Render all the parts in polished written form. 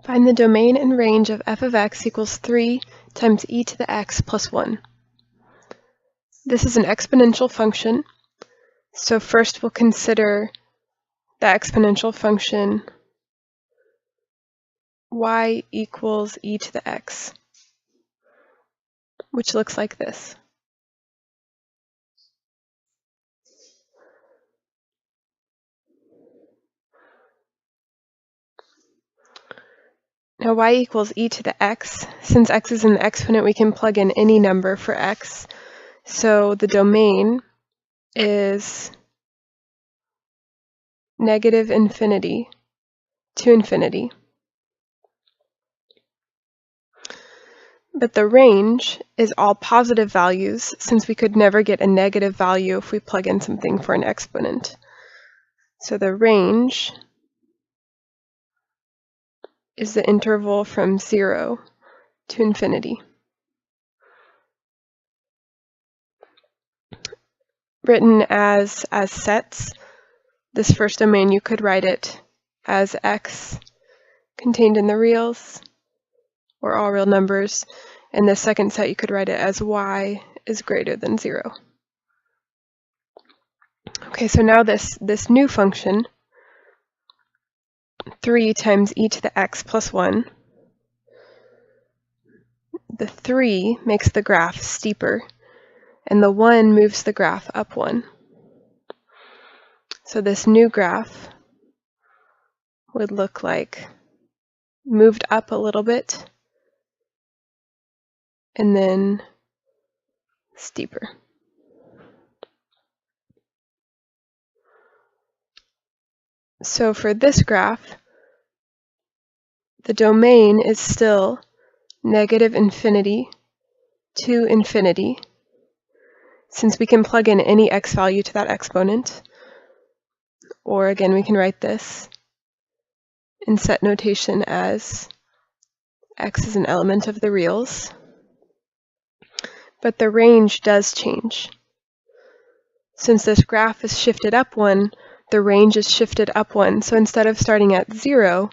Find the domain and range of f of x equals 3 times e to the x plus 1. This is an exponential function, so first we'll consider the exponential function y equals e to the x, which looks like this. Now y equals e to the x. Since x is in the exponent, we can plug in any number for x. So the domain is negative infinity to infinity. But the range is all positive values, since we could never get a negative value if we plug in something for an exponent. So the range is the interval from 0 to infinity. Written as sets, this first domain you could write it as x contained in the reals, or all real numbers, and the second set you could write it as y is greater than 0. Okay, so now this new function, 3 times e to the x plus 1, the 3 makes the graph steeper, and the 1 moves the graph up 1. So this new graph would look like moved up a little bit, and then steeper. So for this graph, the domain is still negative infinity to infinity, since we can plug in any x value to that exponent. Or again, we can write this in set notation as x is an element of the reals. But the range does change. Since this graph is shifted up 1, the range is shifted up 1. So instead of starting at 0,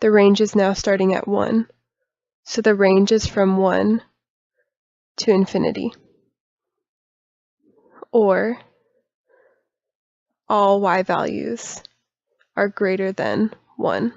the range is now starting at 1. So the range is from 1 to infinity. Or all y values are greater than 1.